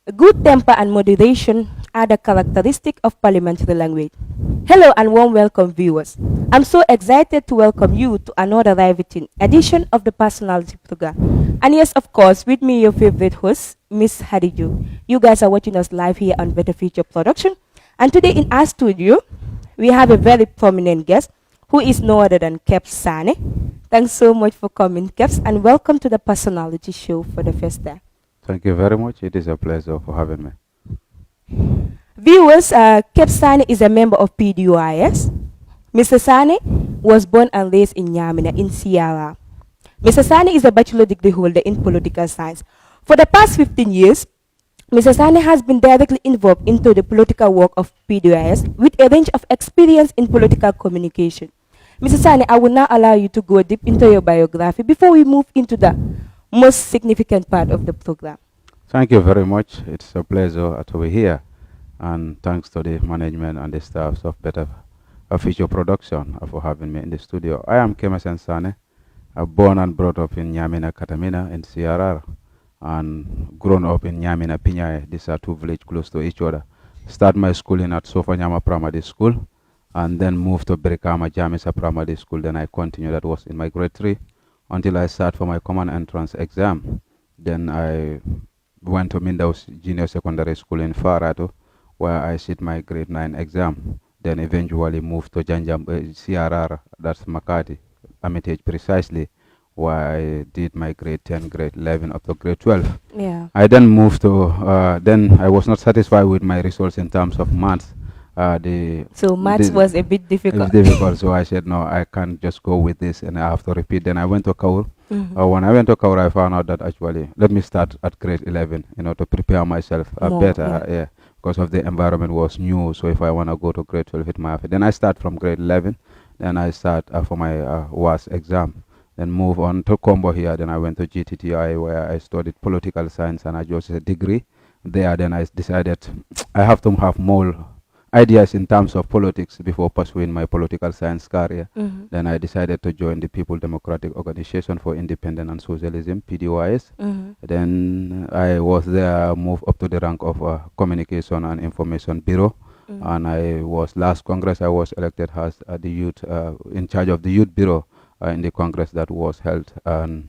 Good temper and moderation are the characteristic of parliamentary language. Hello and warm welcome viewers. I'm so excited to welcome you to another riveting edition of the Personality Program. And yes, of course, with me your favorite host, Miss Hadiju. You guys are watching us live here on Better Future Production. And today in our studio, we have a very prominent guest who is no other than Kexx Sanneh. Thanks so much for coming, Kexx, and welcome to the Personality Show for the first time. Thank you very much. It is a pleasure for having me. Viewers, Kexx Sanneh is a member of Pdis. Mr. Sanneh was born and raised in Nyamina in Sierra. Mr. Sanneh is a bachelor degree holder in political science. For the past 15 years, Mr. Sanneh has been directly involved into the political work of Pdis with a range of experience in political communication. Mr. Sanneh, I will now allow you to go deep into your biography before we move into the most significant part of the program. Thank you very much. It's a pleasure to be here. And thanks to the management and the staffs of Better Future Production for having me in the studio. I am Kexx Sanneh, born and brought up in Nyamina Katamina in Sierra and grown up in Nyamina Pinyae. These are two villages close to each other. Start my schooling at Sowe Primary School and then moved to Brikama Jamisa Primary School. Then I continued, that was in my grade 3, until I sat for my common entrance exam. Then I went to Mindaus Junior Secondary School in Farato, where I sit my grade 9 exam. Then eventually moved to Janjam CRR, that's Makati, Hermitage precisely, where I did my grade 10, grade 11 up to grade 12. Yeah. I then moved to, then I was not satisfied with my results in terms of maths. So maths was a bit difficult. It was difficult, so I said, no, I can't just go with this and I have to repeat. Then I went to Kaur. When I went to Kaur, I found out that actually, let me start at grade 11, to prepare myself better, because of the environment was new. So if I want to go to grade 12, it might have. Then I start from grade 11. Then I start for my WAS exam. Then move on to Combo here. Then I went to GTTI where I studied political science and I just a degree there. Then I decided I have to have more ideas in terms of politics before pursuing my political science career. Then I decided to join the People Democratic Organization for Independence and Socialism, Pdis. Then I was there, moved up to the rank of Communication and Information Bureau. And I was, last Congress, I was elected as the youth, in charge of the Youth Bureau in the Congress that was held. And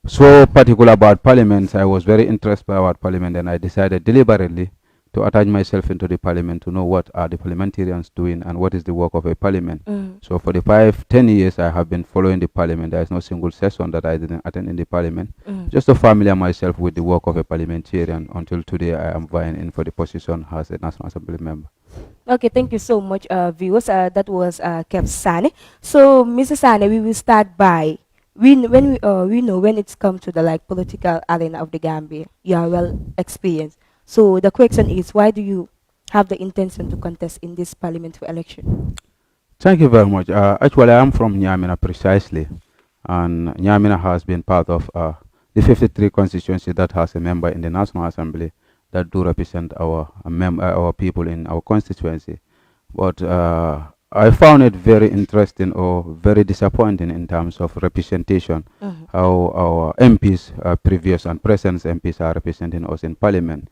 so particular about Parliament, I was very interested about Parliament, and I decided deliberately to attach myself into the parliament to know what are the parliamentarians doing and what is the work of a parliament. So for the 10 years I have been following the parliament. There is no single session that I didn't attend in the parliament, just to familiar myself with the work of a parliamentarian until today I am vying in for the position as a National Assembly member. Okay, thank you so much, viewers. That was Kexx Sanneh. So, Mr. Sanneh, we will start by we know when it's come to the political arena of the Gambia, you are well experienced. So the question is, why do you have the intention to contest in this parliamentary election? Thank you very much. Actually, I am from Nyamina precisely, and Nyamina has been part of the 53 constituency that has a member in the National Assembly that do represent our people in our constituency. But I found it very interesting or very disappointing in terms of representation, how our MPs, previous and present MPs, are representing us in parliament.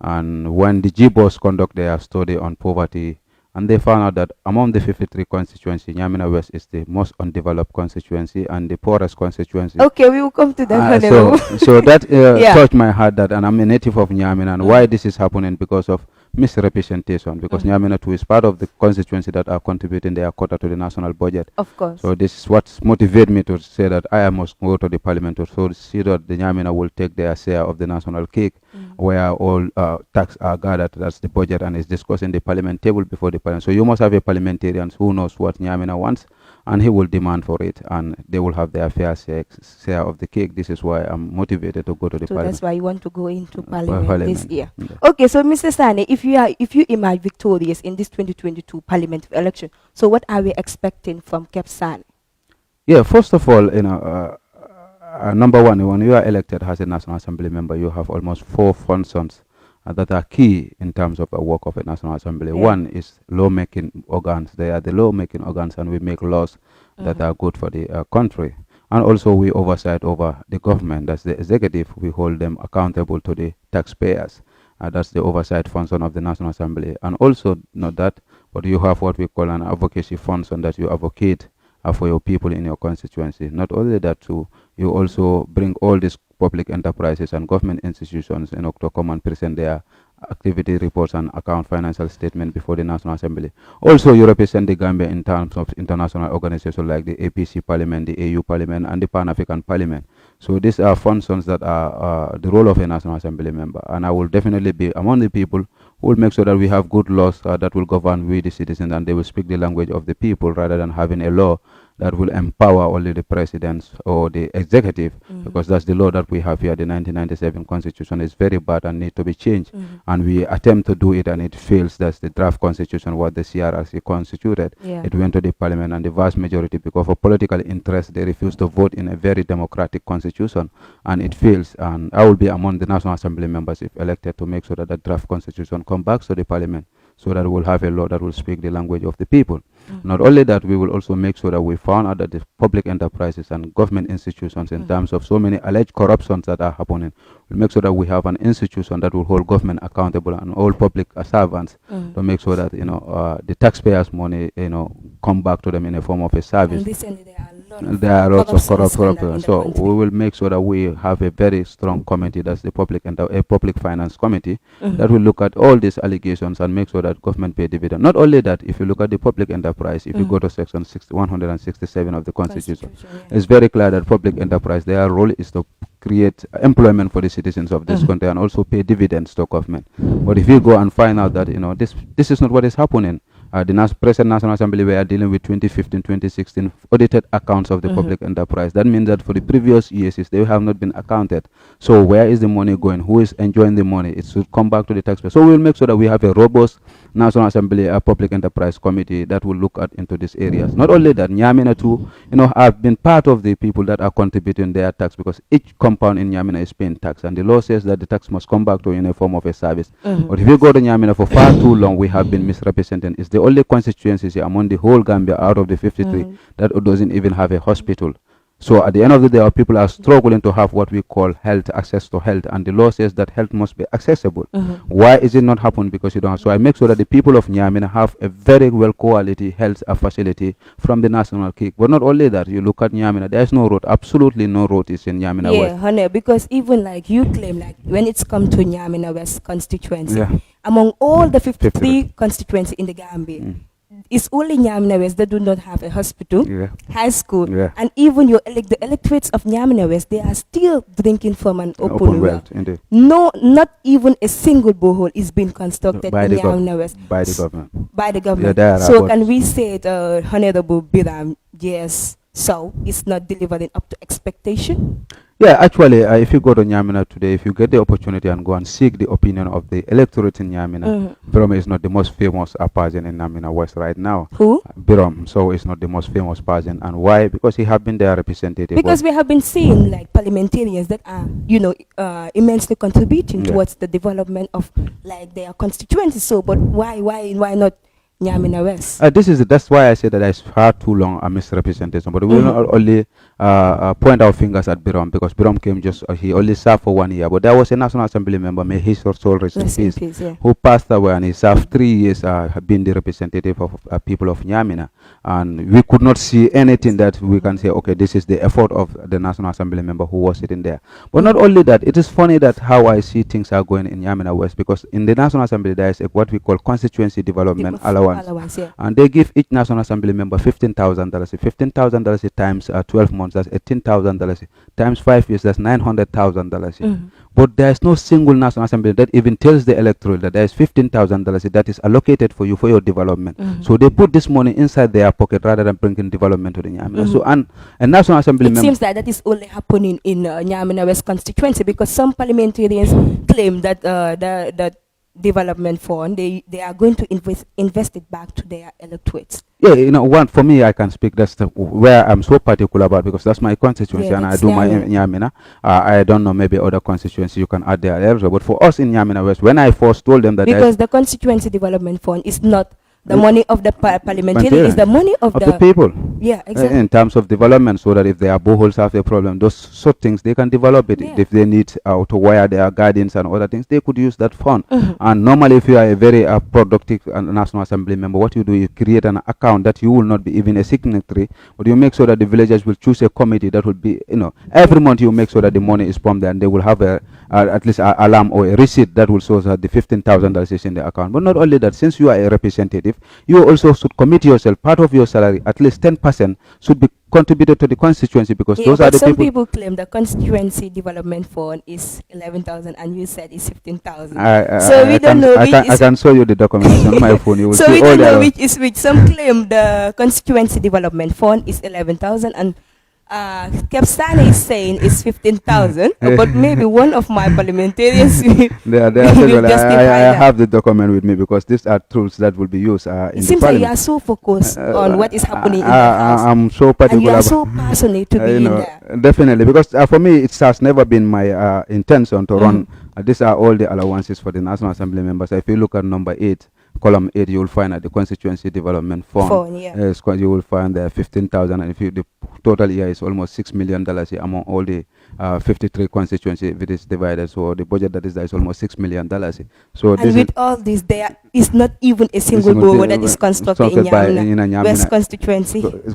And when the GBOS conduct their study on poverty, and they found out that among the 53 constituency, Nyamina West is the most undeveloped constituency and the poorest constituency. Okay, we will come to that. So that touched my heart, that, and I'm a native of Nyamina, and why this is happening because of misrepresentation, because Nyamina too is part of the constituency that are contributing their quota to the national budget. Of course. So this is what motivated me to say that I must go to the parliament to see that the Nyamina will take their share of the national cake, where all tax are gathered, that's the budget, and is discussed in the parliament table before the parliament. So you must have a parliamentarian who knows what Nyamina wants, and he will demand for it, and they will have their fair share of the cake. This is why I'm motivated to go to the parliament. That's why you want to go into parliament this year. Okay, so Mr. Sanneh, if you emerge victorious in this 2022 parliamentary election, so what are we expecting from Kexx Sanneh? Yeah, first of all, number one, when you are elected as a National Assembly member, you have almost 4 functions that are key in terms of the work of a National Assembly. One is lawmaking organs. They are the lawmaking organs, and we make laws that are good for the country. And also we oversight over the government, that's the executive. We hold them accountable to the taxpayers. That's the oversight function of the National Assembly. And also, not that, but you have what we call an advocacy function that you advocate for your people in your constituency. Not only that, too, you also bring all these public enterprises and government institutions to come and present their activity reports and account financial statement before the National Assembly. Also, you represent the Gambia in terms of international organizations like the APC Parliament, the AU Parliament, and the Pan-African Parliament. So these are functions that are the role of a National Assembly member. And I will definitely be among the people who will make sure that we have good laws that will govern we the citizens, and they will speak the language of the people rather than having a law that will empower only the presidents or the executive, because that's the law that we have here. The 1997 constitution is very bad and need to be changed, and we attempt to do it and it fails. That's the draft constitution, what the CRRC constituted. It went to the parliament, and the vast majority, because of political interest, they refused to vote in a very democratic constitution, and it fails. And I will be among the National Assembly members, if elected, to make sure that the draft constitution come back to the parliament, so that we'll have a law that will speak the language of the people. Not only that, we will also make sure that we found out that the public enterprises and government institutions, in terms of so many alleged corruptions that are happening, we'll make sure that we have an institution that will hold government accountable and all public servants to make sure that the taxpayers' money come back to them in a form of a service. There are lots of corruption. So we will make sure that we have a very strong committee, that's the public finance committee, that will look at all these allegations and make sure that government pay dividend. Not only that, if you look at the public enterprise, if you go to section 167 of the constitution, it's very clear that public enterprise, their role is to create employment for the citizens of this country and also pay dividends to government. But if you go and find out that this is not what is happening, the present National Assembly, we are dealing with 2015, 2016 audited accounts of the public enterprise. That means that for the previous years, they have not been accounted. So where is the money going? Who is enjoying the money? It should come back to the taxpayer. So we will make sure that we have a robust National Assembly Public Enterprise Committee that will look at into these areas. Not only that, Nyamina too, have been part of the people that are contributing their tax, because each compound in Nyamina is paying tax, and the law says that the tax must come back to in a form of a service. But if you go to Nyamina for far too long, we have been misrepresented. It's the only constituency among the whole Gambia out of the 53 that doesn't even have a hospital. So at the end of the day, our people are struggling to have what we call access to health, and the law says that health must be accessible. Why is it not happening? Because you don't have. So I make sure that the people of Nyamina have a very well quality health facility from the national cake. But not only that, you look at Nyamina, there is no road, absolutely no road is in Nyamina West. Yeah, honey, because even like you claim, like when it's come to Nyamina West constituency, among all the 53 constituency in the Gambia, it's only Nyamina West that do not have a hospital, high school, and even the electorates of Nyamina West, they are still drinking from an open well. No, not even a single borehole is being constructed in Nyamina West. By the government. By the government. So can we say the Honorable Biram, yes, Sowe is not delivering up to expectation? Yeah, actually, if you go to Nyamina today, if you get the opportunity and go and seek the opinion of the electorate in Nyamina, Biram is not the most famous person in Nyamina West right now. Who? Biram. So is not the most famous person. And why? Because he have been their representative. Because we have been seeing like parliamentarians that are, immensely contributing towards the development of like their constituency. So, but why not Nyamina West? That's why I say that it's far too long a misrepresentation. But we will not only point our fingers at Biram, because Biram came he only served for 1 year. But there was a National Assembly member, may his soul rest in peace, who passed away, and he served 3 years being the representative of people of Nyamina. And we could not see anything that we can say, okay, this is the effort of the National Assembly member who was sitting there. But not only that, it is funny that how I see things are going in Nyamina West, because in the National Assembly there is what we call constituency development allowance. And they give each National Assembly member $15,000. $15,000 times 12 months, that's $18,000. Times 5 years, that's $900,000. But there is no single National Assembly that even tells the electorate that there is $15,000 that is allocated for you for your development. So they put this money inside their pocket rather than bringing development to the Nyamina. So and a National Assembly member. It seems that is only happening in Nyamina West constituency, because some parliamentarians claim that that development fund, they are going to invest it back to their electorates. Yeah, for me, I can speak. That's where I'm so particular about, because that's my constituency, and I do my Nyamina. I don't know, maybe other constituencies you can add there, but for us in Nyamina West, when I first told them that because the constituency development fund is not The money of the parliamentary is the money of the people. Yeah, exactly. In terms of development, so that if their boreholes have a problem, those sort of things, they can develop it. Yeah. If they need to wire their gardens and other things, they could use that fund. And normally, if you are a very productive National Assembly member, what you do is create an account that you will not be even a signatory, but you make sure that the villagers will choose a committee that will be, every month you make sure that the money is pumped there, and they will have at least an alarm or a receipt that will show that the $15,000 is in the account. But not only that, since you are a representative, you also should commit yourself, part of your salary, at least 10% should be contributed to the constituency, because those are the some people claim the constituency development fund is 11,000 and you said it's 15,000. So we don't know which I can show you the documents on my phone. You will so see we all don't know which is which. Some claim the constituency development fund is 11,000 and Sanneh is saying it's 15,000, but maybe one of my parliamentarians I have the document with me, because these are tools that will be used in it the seems like you are so focused on what is happening in the house. I'm so particular. And you are so passionate to be in there. Definitely, because for me it has never been my intention to run. These are all the allowances for the National Assembly members. If you look at number 8, column 8, you will find at the constituency development fund. You will find there 15,000, and if the total year is almost $6 million among all the 53 constituency, if it is divided, so the budget that is there is almost $6 million. So and with all this, there is not even a single borough that is constructed in Nyamina West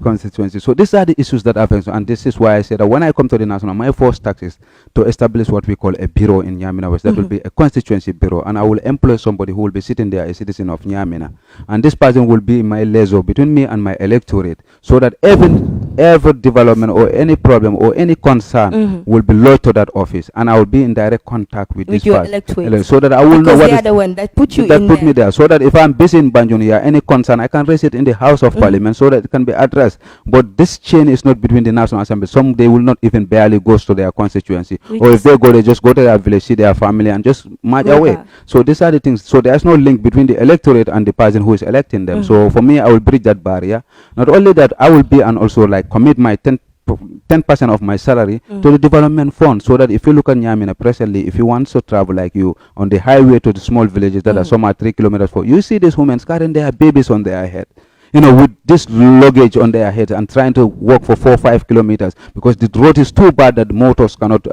constituency. So these are the issues that happen, and this is why I said that when I come to the national, my first task is to establish what we call a bureau in Nyamina West. That will be a constituency bureau, and I will employ somebody who will be sitting there, a citizen of Nyamina, and this person will be my liaison between me and my electorate, so that every development or any problem or any concern will be lodged to that office, and I will be in direct contact with this your person, so that I will know what they are the one that put you me there, so that if I'm busy in Banjul here, any concern, I can raise it in the House of Parliament, so that it can be addressed. But this chain is not between the National Assembly. Some, they will not even barely go to their constituency, or if they go, they just go to their village, see their family, and just march away. So these are the things. So there's no link between the electorate and the person who is electing them. So for me, I will bridge that barrier. Not only that, I will be and also like commit my 10% of my salary to the development fund, so that if you look at Nyamina presently, if you want to travel like you on the highway to the small villages that are some are 3 kilometers for, you see these women carrying their babies on their head, with this luggage on their head, and trying to walk for 4 or 5 kilometers because the road is too bad that motors cannot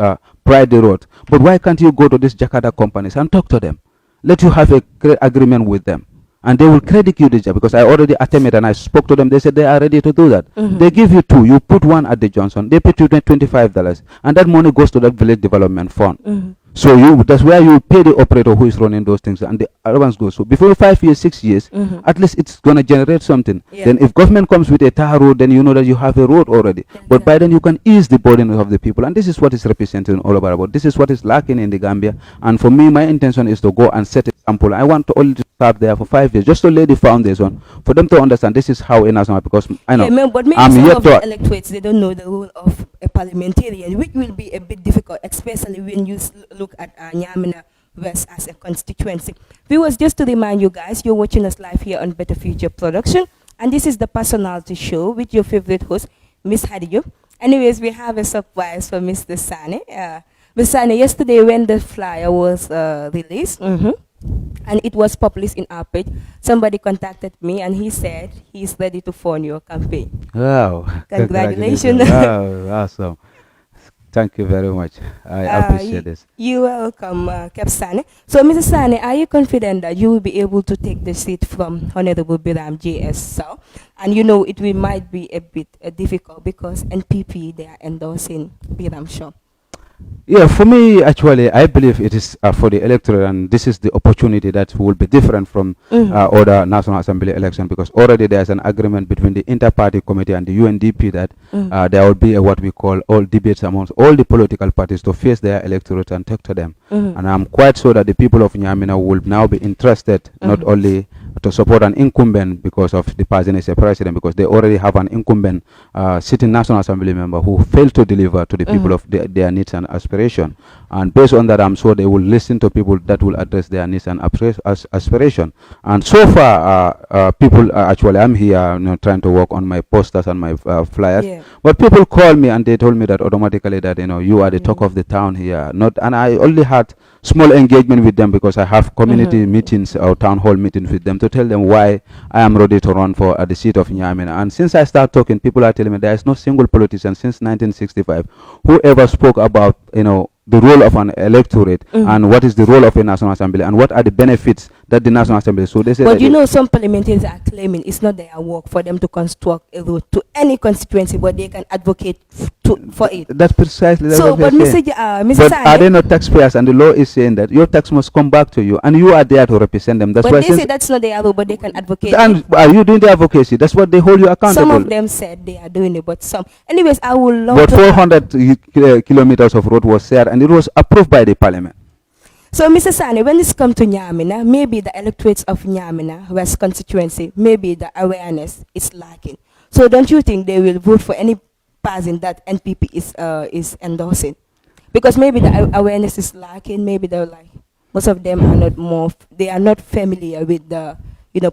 pry the road. But why can't you go to these Jakarta companies and talk to them? Let you have a agreement with them, and they will credit you the job, because I already attempted and I spoke to them. They said they are ready to do that. They give you 2, you put 1 at the Johnson, they pay you $25, and that money goes to that village development fund. So that's where you pay the operator who is running those things, and the other ones go. So before 5 years, 6 years, at least it's gonna generate something. Then if government comes with a tar road, then you know that you have a road already. But by then you can ease the burden of the people, and this is what is representing all about. This is what is lacking in the Gambia. And for me, my intention is to go and set an example. I want to only start there for 5 years, just to lay the foundation for them to understand this is how a national, because I know. But maybe some of the electorates, they don't know the role of a parliamentarian, which will be a bit difficult, especially when you look at Nyamina West as a constituency. Viewers, just to remind you guys, you're watching us live here on Better Future Production, and this is the Personality Show with your favorite host, Miss Hadiyo. Anyways, we have a surprise for Mr. Sanneh. Mr. Sanneh, yesterday when the flyer was released, and it was published in our page, somebody contacted me and he said he's ready to fund your campaign. Wow. Congratulations. Wow, awesome. Thank you very much. I appreciate this. You're welcome, Sanneh. So, Mr. Sanneh, are you confident that you will be able to take the seat from Honorable Biram J.S. Sowe? And it might be a bit difficult because NPP, they are endorsing Biram Shaw. Yeah, for me, actually, I believe it is for the electorate, and this is the opportunity that will be different from other National Assembly election, because already there's an agreement between the Inter-Party Committee and the UNDP that there will be what we call all debates amongst all the political parties to face their electorate and talk to them. And I'm quite sure that the people of Nyamina will now be interested not only to support an incumbent because of the person is a president, because they already have an incumbent sitting National Assembly member who failed to deliver to the people of their needs and aspiration. And based on that, I'm sure they will listen to people that will address their needs and aspiration. And so far, people actually, I'm here trying to work on my posters and my flyers. But people call me and they told me that automatically that you are the talk of the town here. And I only had small engagement with them, because I have community meetings or town hall meetings with them to tell them why I am ready to run for the seat of Nyamina. And since I start talking, people are telling me there is no single politician since 1965 who ever spoke about, the role of an electorate and what is the role of a National Assembly and what are the benefits that the National Assembly. So they say, but some parliamentarians are claiming it's not their work for them to construct a road to any constituency, but they can advocate for it. That's precisely that's so. What But Mr. But Sanneh, are they not taxpayers? And the law is saying that your tax must come back to you, and you are there to represent them. That's but why they say that's not their role, but they can advocate. And are you doing the advocacy? That's what they hold you accountable. Some of them said they are doing it, but some. Anyways, I would love. But to 400 kilometers of road was there, and it was approved by the parliament. So, Mr. Sanneh, when it's come to Nyamina, maybe the electorates of Nyamina West constituency, maybe the awareness is lacking. So, don't you think they will vote for any person that NPP is endorsing? Because maybe the awareness is lacking. Maybe they're like, most of them are they are not familiar with the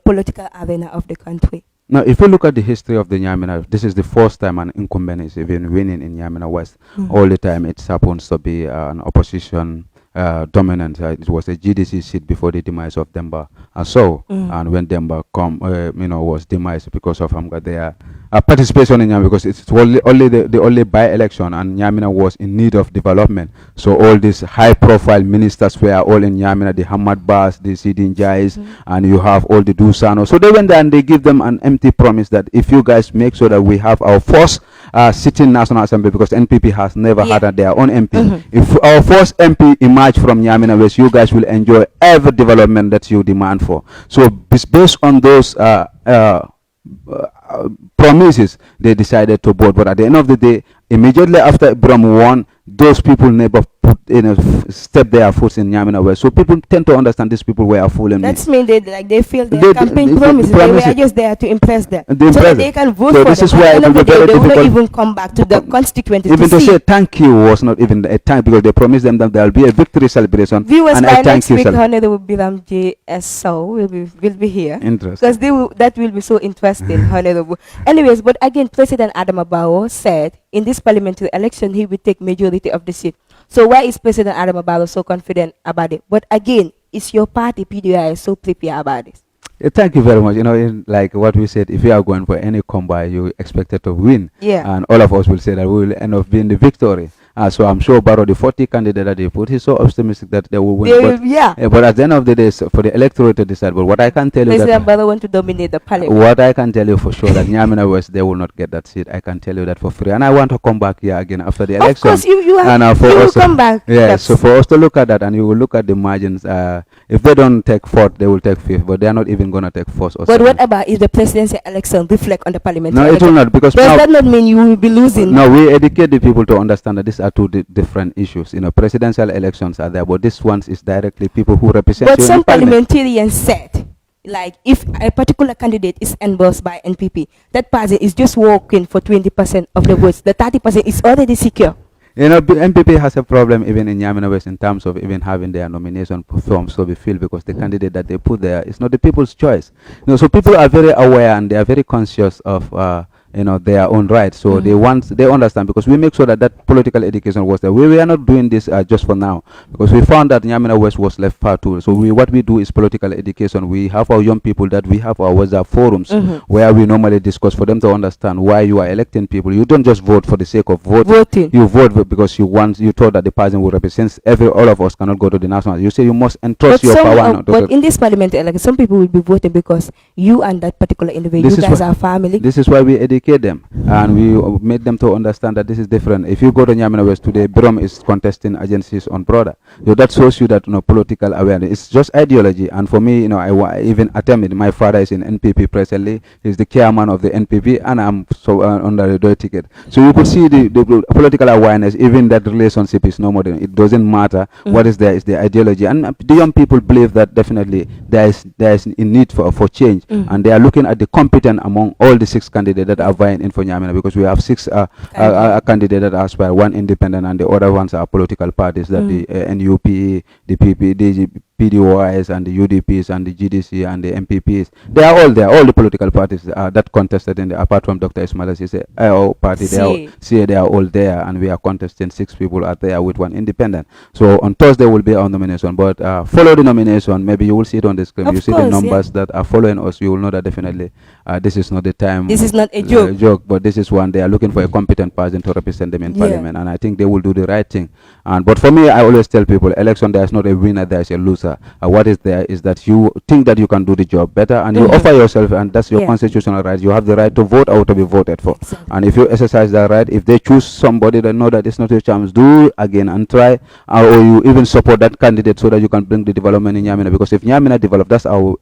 political arena of the country. Now, if you look at the history of the Nyamina, this is the first time an incumbent is even winning in Nyamina West. All the time it happens to be an opposition dominant. It was a GDC seat before the demise of Demba and Sowe. And when Demba was demised because of their participation in Nyamina, because it's only the only by-election, and Nyamina was in need of development. So all these high-profile ministers were all in Nyamina, the Hamad Bas, the Sidin Jais, and you have all the Dusano. So they went there and they give them an empty promise that if you guys make sure that we have our first sitting National Assembly, because NPP has never had their own MP. If our first MP emerge from Nyamina West, you guys will enjoy every development that you demand for. So based on those promises, they decided to vote. But at the end of the day, immediately after Biram won, those people never put step their foot in Nyamina West. So people tend to understand these people were fooling me. That's mean they feel their campaign promises. They were just there to impress them. So that they can vote for this them. is why it will be very they will difficult. not even come back to the constituency Even to see. say thank you was not even a time, because they promised them that there will be a victory celebration. Viewers, and by a next thank week, you Honorable Biram J.S. Sowe will be here. Interesting. Because that will be so interesting, Honorable. Anyways, but again, President Adam Barrow said in this parliamentary election he will take majority of the seat. So why is President Adam Barrow so confident about it? But again, is your party Pdis so prepared about this? Thank you very much. Like what we said, if you are going for any combat, you expected to win. Yeah. And all of us will say that we will end up being the victory. So I'm sure Barrow, the 40 candidate that they put, he's so optimistic that they will win. But at the end of the day, for the electorate to decide. But what I can tell you President Barrow want to dominate the parliament. What I can tell you for sure that Nyamina West, they will not get that seat. I can tell you that for free. And I want to come back here again after the election. Of course, you will come back. Yeah, so for us to look at that, and you will look at the margins. If they don't take fourth, they will take fifth. But they are not even going to take fourth or But second. what about if the presidential election reflect on the parliamentary No, election? it will not. Because does that not mean you will be losing? No, we educate the people to understand that these are two different issues. Presidential elections are there, but this one is directly people who represent But you some in parliament. parliamentarians said, like, if a particular candidate is endorsed by NPP, that person is just working for 20% of the votes. The 30% is already secure. NPP has a problem even in Nyamina West in terms of even having their nomination forms to be filled, because the candidate that they put there is not the people's choice. So people are very aware and they are very conscious of their own rights. So they understand, because we make sure that political education was there. We are not doing this just for now, because we found that Nyamina West was left far too. So what we do is political education. We have our young people that we have our WhatsApp forums where we normally discuss for them to understand why you are electing people. You don't just vote for the sake of voting. You vote because you thought that the person who represents all of us cannot go to the national. You say you must entrust your power. But in this parliamentary election, some people will be voting because you and that particular individual, you guys are family. This is why we educate them, and we made them to understand that this is different. If you go to Nyamina West today, Biram is contesting agencies on brother. So that shows you that political awareness. It's just ideology. And for me, I even attempted. My father is in NPP presently. He's the chairman of the NPP, and I'm so under the Doi ticket. So you could see the political awareness. Even that relationship is no more than it doesn't matter. What is there is the ideology, and the young people believe that definitely there is a need for change, and they are looking at the competent among all the 6 candidates that are vying in for Nyamina, because we have 6 candidates that aspire, 1 independent, and the other ones are political parties that the NUP, the PDOIs and the UDPs and the GDC and the MPPs. They are all there, all the political parties that contested in the, apart from Dr. Ismail Assise, our party, they are all there, and we are contesting. 6 people are there with 1 independent. So on Thursday will be our nomination, but follow the nomination. Maybe you will see it on the screen. Of you see course, the numbers that are following us. You will know that definitely this is not the time. This is not a joke. But this is one. They are looking for a competent person to represent them in Parliament, and I think they will do the right thing. But for me, I always tell people, election, there is not a winner, there is a loser. What is there is that you think that you can do the job better, and you offer yourself, and that's your constitutional right. You have the right to vote or to be voted for. Exactly. And if you exercise that right, if they choose somebody that know that it's not your chance, do again and try, or you even support that candidate so that you can bring the development in Nyamina. Because if Nyamina develop, that's our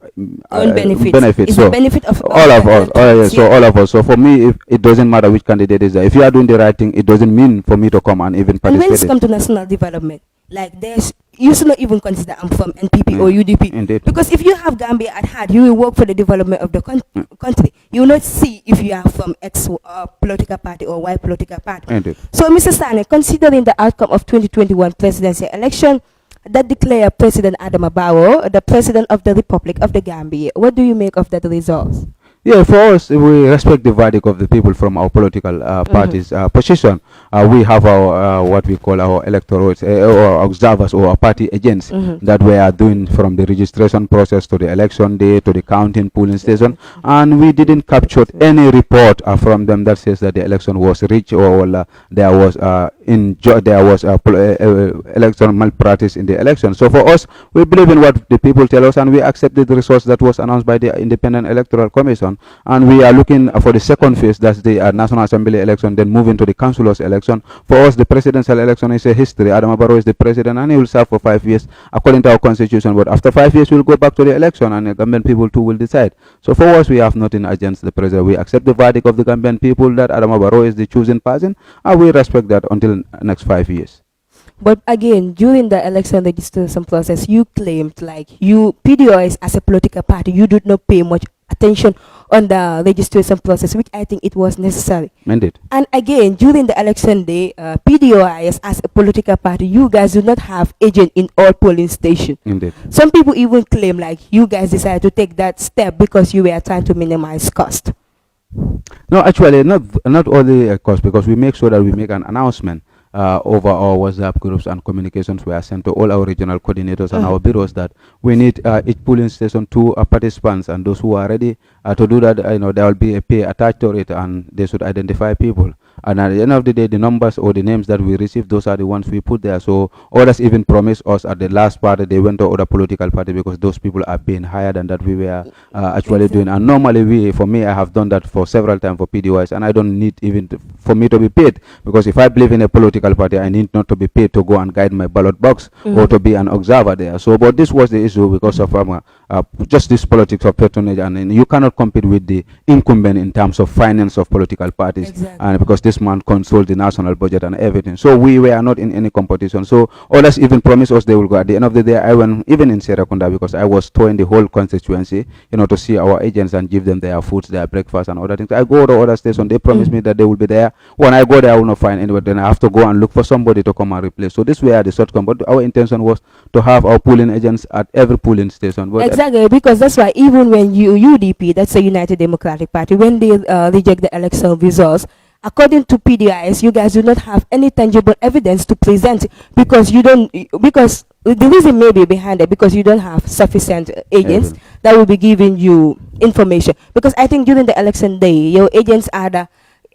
benefit. It's so the benefit of all of us. So all of us. So for me, if it doesn't matter which candidate is there, if you are doing the right thing, it doesn't mean for me to come and even participate. And when it comes to national development, like there's, you should not even consider I'm from NPP or UDP. Indeed. Because if you have Gambia at heart, you will work for the development of the country. You will not see if you are from X political party or Y political party. Indeed. So, Mr. Sanneh, considering the outcome of 2021 presidential election that declared President Adama Barrow the President of the Republic of the Gambia, what do you make of that result? Yeah, for us, we respect the verdict of the people from our political parties' position. We have our what we call our electorates, or observers, or our party agents that we are doing from the registration process to the election day to the counting polling station, and we didn't capture any report from them that says that the election was rigged or there was election malpractice in the election. So for us, we believe in what the people tell us, and we accepted the results that was announced by the Independent Electoral Commission. And we are looking for the second phase, that's the National Assembly election, then moving to the councillors election. For us, the presidential election is a history. Adama Barrow is the president, and he will serve for 5 years according to our constitution. But after 5 years, we'll go back to the election, and the Gambian people too will decide. So for us, we have nothing against the president. We accept the verdict of the Gambian people that Adama Barrow is the chosen person, and we respect that until next 5 years. But again, during the election registration process, you claimed like you, Pdis as a political party, you did not pay much attention on the registration process, which I think it was necessary. Indeed. And again, during the election day, Pdis as a political party, you guys do not have agent in all polling stations. Indeed. Some people even claim like you guys decided to take that step because you were trying to minimize cost. No, actually, not only cost, because we make sure that we make an announcement over our WhatsApp groups, and communications were sent to all our regional coordinators and our bureaus that we need each polling station 2 participants, and those who are ready to do that, there will be a pay attached to it, and they should identify people. And at the end of the day, the numbers or the names that we receive, those are the ones we put there. So others even promised us at the last part that they went to other political party because those people are being higher than that we were actually doing. And normally for me, I have done that for several times for PDIs, and I don't need even for me to be paid, because if I believe in a political party, I need not to be paid to go and guide my ballot box or to be an observer there. So, but this was the issue because of just this politics of patronage, and you cannot compete with the incumbent in terms of finance of political parties, and because this man controls the national budget and everything. So we were not in any competition. So others even promised us they will go. At the end of the day, I went even in Serakunda because I was touring the whole constituency, to see our agents and give them their foods, their breakfast and other things. I go to other stations, they promised me that they will be there. When I go there, I will not find anybody. Then I have to go and look for somebody to come and replace. So this were the shortcome. But our intention was to have our polling agents at every polling station. But exactly, because that's why even when UDP, that's the United Democratic Party, when they reject the election results, according to PDIs, you guys do not have any tangible evidence to present because you don't, because the reason may be behind it because you don't have sufficient agents that will be giving you information. Because I think during the election day, your agents are the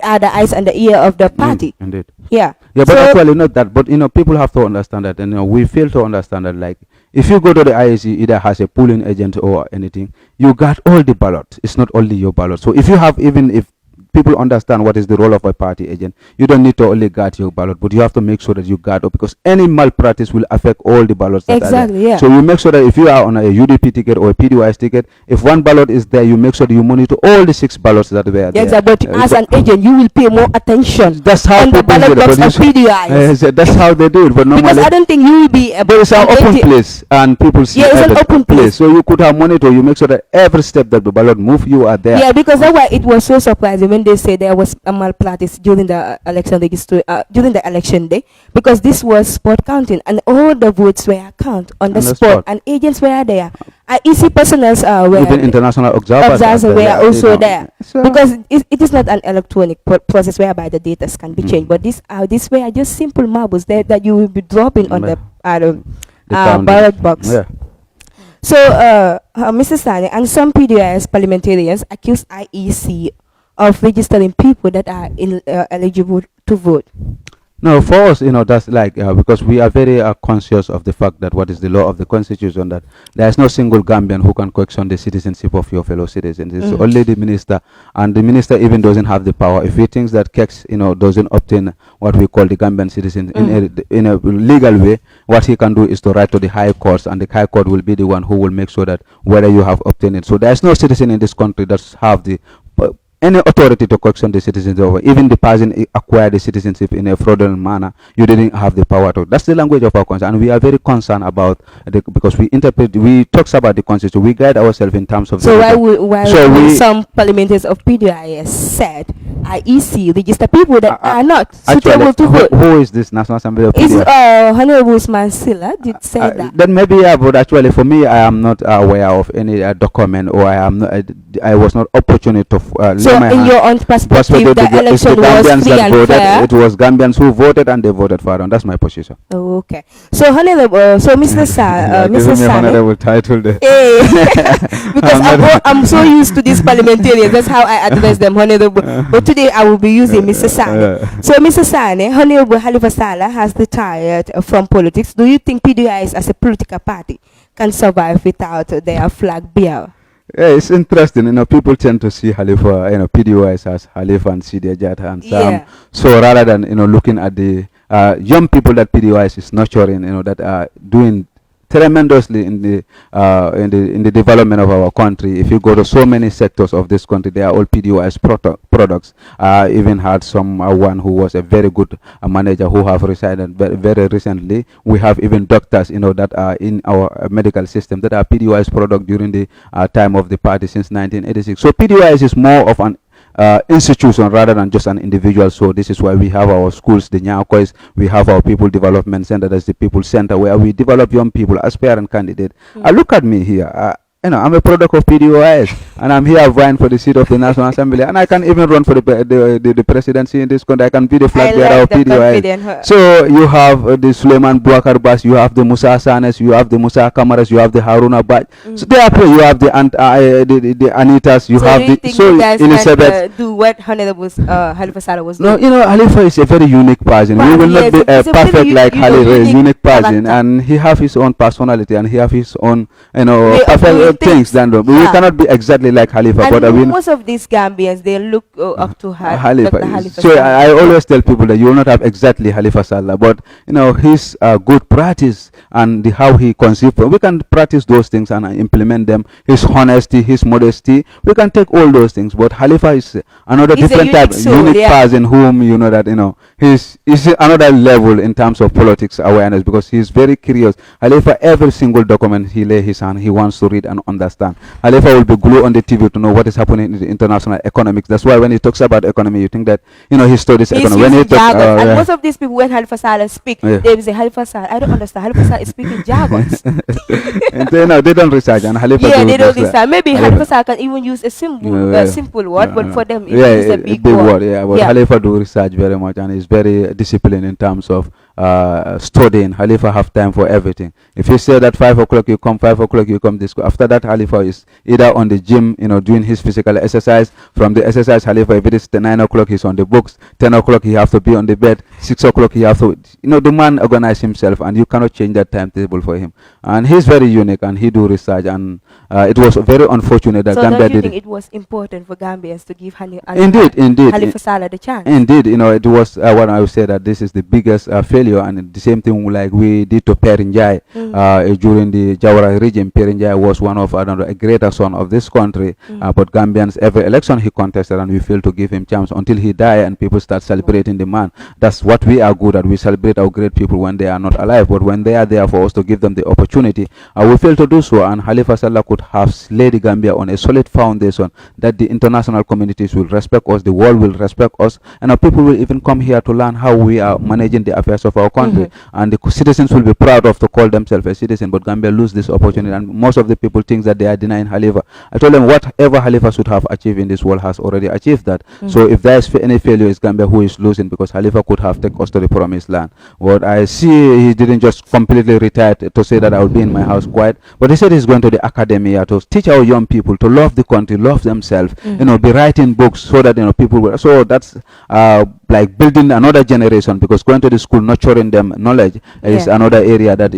eyes and the ear of the party. Indeed. Yeah. Yeah, but actually not that. But people have to understand that, and we fail to understand that. Like, if you go to the IEC, either has a polling agent or anything, you got all the ballot. It's not only your ballot. So if you have, even if people understand what is the role of a party agent, you don't need to only guard your ballot, but you have to make sure that you guard up, because any malpractice will affect all the ballots that are there. Yeah. So you make sure that if you are on a UDP ticket or a PDIS ticket, if one ballot is there, you make sure that you monitor all the 6 ballots that were there. Exactly. But as an agent, you will pay more attention. That's how on the ballot box of PDIs. That's how they do it. But normally, because I don't think you will be able. There is an open place, and people see. Yeah, it's an open place. So you could have monitor. You make sure that every step that the ballot move, you are there. Yeah, because that's why it was so surprising when when they say there was a malpractice during the during the election day, because this was spot counting and all the votes were counted on the spot, and agents were there. EC personnel were even international observers were also there, so because it is not an electronic process whereby the data can be changed, but this were just simple marbles that you will be dropping on the ballot box. Yeah. So, Mr. Sanneh, and some Pdis parliamentarians accuse IEC of registering people that are eligible to vote. No, for us, that's like, because we are very conscious of the fact that what is the law of the constitution, that there is no single Gambian who can question the citizenship of your fellow citizens. It's only the minister, and the minister even doesn't have the power. If he thinks that Kexx, doesn't obtain what we call the Gambian citizen in a legal way, what he can do is to write to the high courts, and the high court will be the one who will make sure that whether you have obtained it. So there is no citizen in this country that have the any authority to question the citizenship over. Even the person acquired the citizenship in a fraudulent manner, you didn't have the power to. That's the language of our concern, and we are very concerned about because we talks about the constitution, we guide ourselves in terms of. So why some parliamentarians of PDIS said IEC register people that are not suitable to vote? Who is this National Assembly of PDIS? Is Honorable Usman Silla did say that. Then maybe but actually for me, I am not aware of any document, or I was not opportunity to. So in your own perspective, the election was free and fair? It was Gambians who voted, and they voted for it. That's my position. Oh, okay. So Honorable, Mr. Mr. Honorable title there. Because I'm so used to these parliamentarians. That's how I address them, Honorable. But today I will be using Mr. Sanneh. So Mr. Sanneh, Honorable Halifa Sallah has retired from politics. Do you think Pdis as a political party can survive without their flag bearer? Yeah, it's interesting. People tend to see Halifa, Pdis as Halifa and Sidi Jata and Sam. Yeah. So rather than, looking at the young people that Pdis is nurturing, that are doing tremendously in the development of our country. If you go to so many sectors of this country, they are all Pdis products. Even had one who was a very good manager who have resigned very recently. We have even doctors, that are in our medical system that are Pdis product during the time of the party since 1986. So Pdis is more of an institution rather than just an individual. So this is why we have our schools, the Nyakois, we have our people development center, that's the people center, where we develop young people, aspirant candidate. Look at me here. I'm a product of Pdis, and I'm here vying for the seat of the National Assembly, and I can even run for the presidency in this country. I can be the flag bearer of Pdis. So you have the Suleiman Bouakar Bass, you have the Musa Sanes, you have the Musa Kamaras, you have the Haruna Baj. So therefore you have the Anitas, you have the Elizabeth. Do what Honorable Halifa Sallah was doing? No, Halifa is a very unique person. We will not be perfect like Halifa, a unique person, and he have his own personality, and he have his own, perfect things. Then we cannot be exactly like Halifa. But most of these Gambians, they look up to Halifa. So I always tell people that you will not have exactly Halifa Sallah, but his good practice and how he conceived. We can practice those things and implement them. His honesty, his modesty, we can take all those things. But Halifa is another different type, unique person whom he's another level in terms of politics awareness, because he's very curious. Halifa, every single document he lay his hand, he wants to read and understand. Halifa will be glued on the TV to know what is happening in the international economics. That's why when he talks about economy, you think that he studies economy. When he talks, and most of these people, when Halifa Sallah speak, they say Halifa Sallah. I don't understand. Halifa Sallah is speaking jargons. And they don't research, and Halifa they don't research. Maybe Halifa Sallah can even use a simple word, but for them it is a big word. But Halifa do research very much, and is very disciplined in terms of studying. Halifa have time for everything. If you say that 5 o'clock you come, 5 o'clock you come, this after that Halifa is either on the gym, doing his physical exercise. From the exercise, Halifa, if it is 9 o'clock, he's on the books. 10 o'clock he have to be on the bed. 6 o'clock he have to, the man organize himself, and you cannot change that timetable for him. And he's very unique, and he do research, and it was very unfortunate that Gambia did. Think it was important for Gambians to give Halifa Sallah the chance? Indeed, it was what I would say that this is the biggest failure failure, and the same thing like we did to Perinjai during the Jawara regime. Perinjai was one of a greater son of this country, but Gambians, every election he contested, and we failed to give him chance until he died, and people start celebrating the man. That's what we are good at. We celebrate our great people when they are not alive, but when they are there for us to give them the opportunity, we fail to do so. And Halifa Sallah could have laid the Gambia on a solid foundation that the international communities will respect us, the world will respect us, and our people will even come here to learn how we are managing the affairs of our country. And the citizens will be proud of to call themselves a citizen. But Gambia lose this opportunity, and most of the people think that they are denying Halifa. I told them whatever Halifa should have achieved in this world has already achieved that. So if there is any failure, it's Gambia who is losing, because Halifa could have taken us to the promised land. What I see, he didn't just completely retire to say that I will be in my house quiet, but he said he's going to the academia to teach our young people to love the country, love themselves, be writing books so that people will. So that's like building another generation, because going to the school, nurturing them knowledge is another area that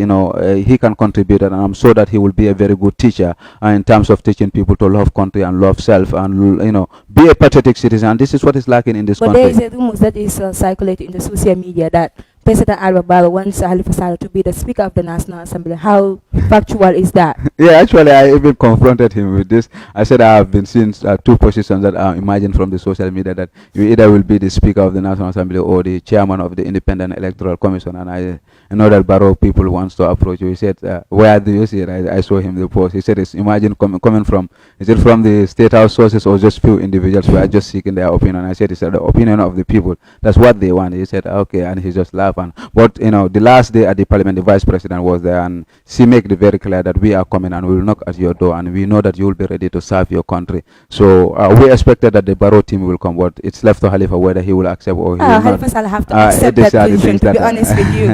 he can contribute, and I'm sure that he will be a very good teacher in terms of teaching people to love country and love self, and be a patriotic citizen. And this is what is lacking in this country. But there is a rumor that is circulating in the social media that President Al-Babal wants Halifa Sallah to be the Speaker of the National Assembly. How factual is that? Yeah, actually, I even confronted him with this. I said I have been seeing two positions that are imagined from the social media, that you either will be the Speaker of the National Assembly or the Chairman of the Independent Electoral Commission. And I know that Barrow people wants to approach you. He said, where do you see it? I saw him the post. He said, it's imagine coming from, is it from the State House sources or just few individuals who are just seeking their opinion? I said, it's the opinion of the people. That's what they want. He said, okay, and he just laughed. But the last day at the Parliament, the Vice President was there, and she made it very clear that we are coming and we will knock at your door, and we know that you will be ready to serve your country. So we expected that the Barrow team will come, but it's left to Halifa whether he will accept or he will not. Halifa Sallah have to accept that position, to be honest with you.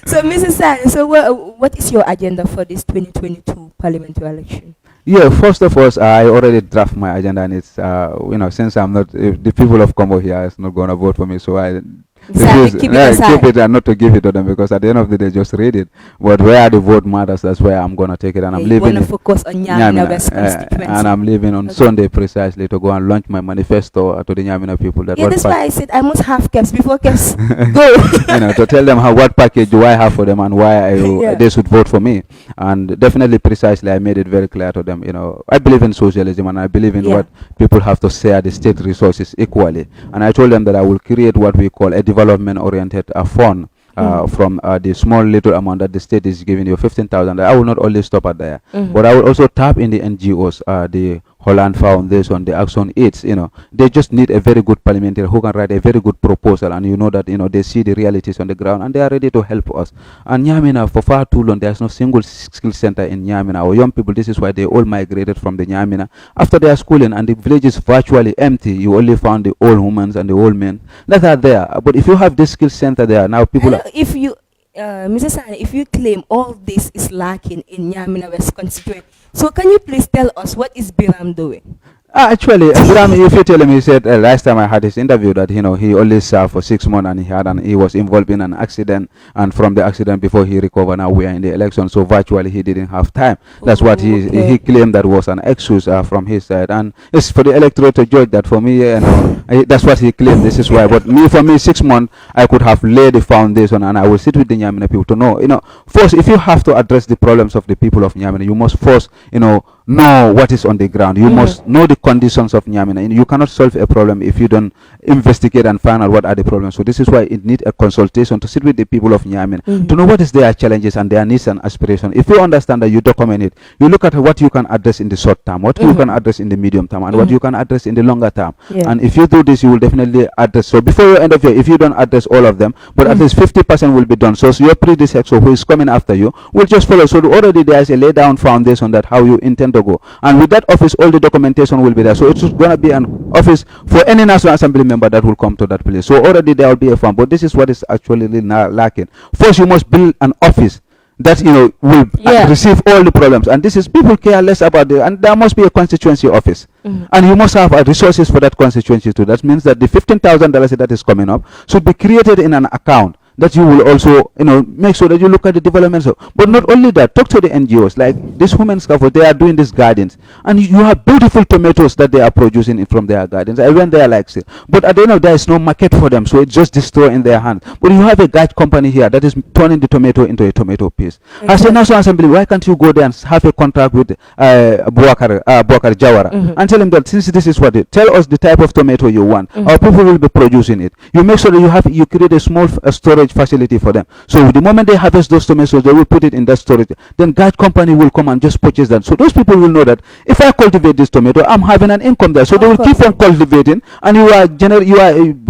So, Mrs. Sanneh, so what is your agenda for this 2022 parliamentary election? Yeah, first of all, I already draft my agenda, and it's since I'm not, if the people of Congo here is not going to vote for me, so I keep it and not to give it to them, because at the end of the day, just read it. But where the vote matters, that's where I'm going to take it. And I'm leaving. Focus on Nyamina West constituency. And I'm leaving on Sunday precisely to go and launch my manifesto to the Nyamina people. That's why I said I must have Kexx before Kexx go. To tell them what package do I have for them and why they should vote for me. And definitely, precisely, I made it very clear to them. I believe in socialism, and I believe in what people have to share the state resources equally. And I told them that I will create what we call a development-oriented fund from the small little amount that the state is giving you, 15,000. I will not only stop at there, but I will also tap in the NGOs, the Holland Foundation, the Action Aids. They just need a very good parliamentary who can write a very good proposal, and that they see the realities on the ground and they are ready to help us. And Nyamina, for far too long, there is no single skill center in Nyamina. Our young people, this is why they all migrated from the Nyamina after their schooling, and the village is virtually empty. You only found the old women and the old men that are there. But if you have this skill center there, now people if you Mrs. Sanneh, if you claim all this is lacking in Nyamina West constituency, so can you please tell us what is Biram doing? Actually, Biram, if you tell him, he said last time I had his interview that he only served for 6 months, and he was involved in an accident, and from the accident before he recovered, now we are in the election, so virtually he didn't have time. That's what he claimed that was an excuse from his side, and it's for the electorate to judge that. For me, that's what he claimed. This is why. But for me, 6 months I could have laid the foundation, and I will sit with the Nyamina people to know. First, if you have to address the problems of the people of Nyamina, you must first, know what is on the ground. You must know the conditions of Nyamina. You cannot solve a problem if you don't investigate and find out what are the problems. So this is why it needs a consultation to sit with the people of Nyamina to know what is their challenges and their needs and aspirations. If you understand that, you document it. You look at what you can address in the short term, what you can address in the medium term, and what you can address in the longer term. And if you do this, you will definitely address. So before you end of year, if you don't address all of them, but at least 50% will be done. So your predecessor who is coming after you will just follow. So already there is a lay down foundation that how you intend to go. And with that office, all the documentation will be there. So it's going to be an office for any National Assembly member that will come to that place. So already there will be a fund. But this is what is actually lacking. First, you must build an office that will receive all the problems, and this is people care less about and there must be a constituency office, and you must have resources for that constituency too. That means that the $15,000 that is coming up should be created in an account that you will also, make sure that you look at the developments. But not only that, talk to the NGOs like this Women's Scaffold. They are doing these gardens, and you have beautiful tomatoes that they are producing from their gardens. I went there like, but at the end of the day, there is no market for them, so it's just destroyed in their hand. But you have a guide company here that is turning the tomato into a tomato paste. Exactly. As a National Assembly, why can't you go there and have a contract with Bouakar Jawara and tell him that since this is what tell us the type of tomato you want, our people will be producing it. You make sure that you create a small storage facility for them. So the moment they harvest those tomatoes, they will put it in that storage. Then guide company will come and just purchase them. So those people will know that if I cultivate this tomato, I'm having an income there. So they will keep on cultivating, and you are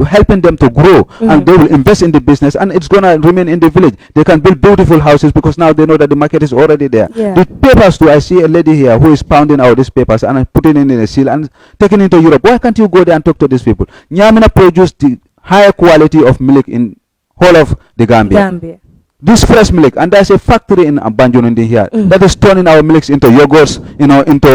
helping them to grow, and they will invest in the business, and it's gonna remain in the village. They can build beautiful houses because now they know that the market is already there. The papers too. I see a lady here who is pounding out these papers and putting it in a seal and taking it to Europe. Why can't you go there and talk to these people? Nyamina produce the higher quality of milk in whole of the Gambia. This fresh milk, and there's a factory in Banjul here that is turning our milks into yogurts, into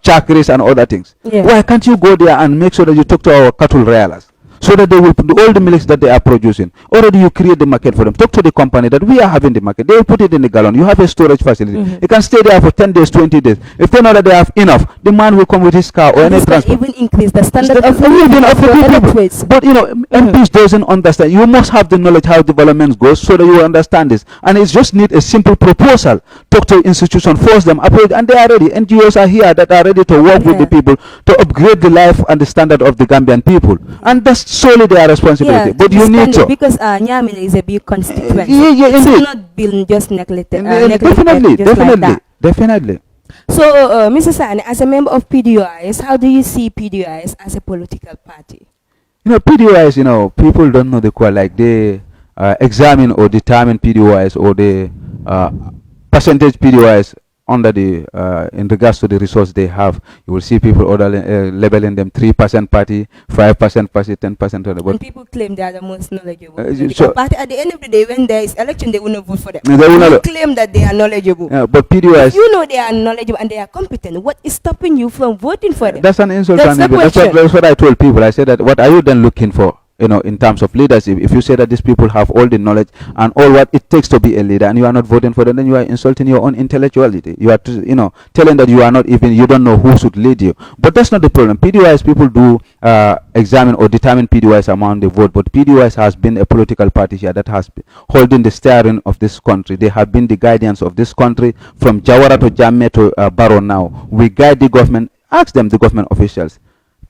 chakris and other things. Why can't you go there and make sure that you talk to our cattle rearers, so that they will put all the milks that they are producing? Already you create the market for them. Talk to the company that we are having the market. They will put it in the gallon. You have a storage facility. You can stay there for 10 days, 20 days. If they know that they have enough, the man will come with his car or any transport. Even increase the standard of living of the people. But MPs doesn't understand. You must have the knowledge how development goes so that you understand this. And it's just need a simple proposal. Talk to institution, force them, approach, and they are ready. NGOs are here that are ready to work with the people to upgrade the life and the standard of the Gambian people. And that's solely their responsibility. But you need to, because Nyamile is a big constituency. It's not being just neglected. Definitely. So, Mr. Sanneh, as a member of Pdis, how do you see Pdis as a political party? Pdis, people don't know the core. Like they examine or determine Pdis or the percentage Pdis under the in regards to the resource they have. You will see people labeling them 3% party, 5% party, 10%. And people claim they are the most knowledgeable party. At the end of the day, when there is election, they will not vote for them. They claim that they are knowledgeable. But Pdis, if you know they are knowledgeable and they are competent, what is stopping you from voting for them? That's an insult. That's what I told people. I said that what are you then looking for? In terms of leadership, if you say that these people have all the knowledge and all what it takes to be a leader, and you are not voting for them, then you are insulting your own intellectuality. You are, telling that you are not even, you don't know who should lead you. But that's not the problem. Pdis people do examine or determine Pdis among the vote, but Pdis has been a political party here that has been holding the steering of this country. They have been the guardians of this country from Jawara to Jammeh to Barrow now. We guide the government. Ask them, the government officials.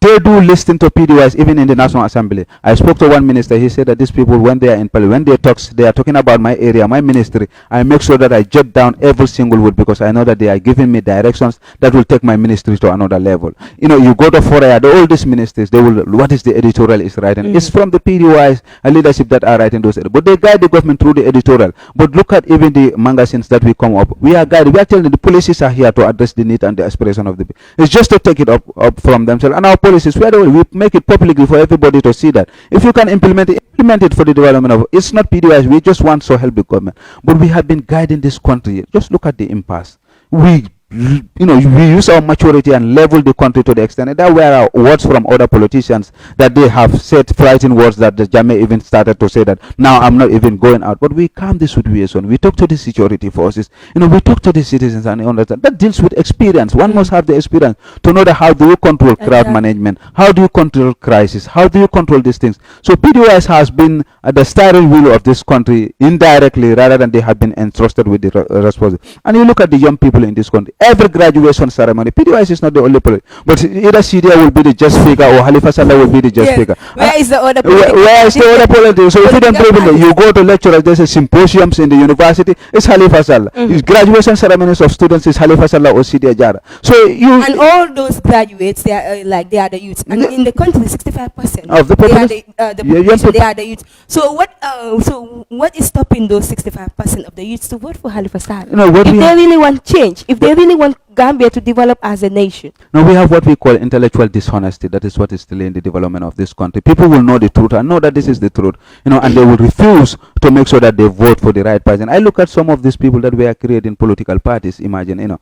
They do listen to Pdis even in the National Assembly. I spoke to one minister. He said that these people, when they are in Parliament, when they are talking about my area, my ministry, I make sure that I jot down every single word because I know that they are giving me directions that will take my ministry to another level. You go to Foraya, all these ministries, they will, what is the editorial is writing? It's from the Pdis leadership that are writing those. But they guide the government through the editorial. But look at even the magazines that we come up. We are guided. We are telling the policies are here to address the need and the aspiration of the people. It's just to take it up from themselves. And our policies, we make it publicly for everybody to see that. If you can implement it for the development of, it's not Pdis, we just want to help the government. But we have been guiding this country. Just look at the impasse. We use our maturity and level the country to the extent that were our words from other politicians that they have said frightened words that the Jammeh even started to say that now I'm not even going out. But we calm the situation. We talk to the security forces. We talk to the citizens and understand that deals with experience. One must have the experience to know that how do you control crowd management, how do you control crisis, how do you control these things. So Pdis has been the steering wheel of this country indirectly rather than they have been entrusted with the responsibility. And you look at the young people in this country. Every graduation ceremony, Pdis is not the only political, but either Syria will be the just speaker or Halifa Sallah will be the just speaker. Where is the other politics? Where is the other politics? So if you don't believe in it, you go to lecturers, there's a symposiums in the university, it's Halifa Sallah. Graduation ceremonies of students is Halifa Sallah or Syria Jara. So and all those graduates, they are they are the youth. And in the country, 65% of the population, they are the youth. So what is stopping those 65% of the youths to vote for Halifa Sallah? If they really want change, if they really want Gambia to develop as a nation. Now we have what we call intellectual dishonesty. That is what is delaying the development of this country. People will know the truth and know that this is the truth, and they will refuse to make sure that they vote for the right person. I look at some of these people that we are creating political parties. Imagine,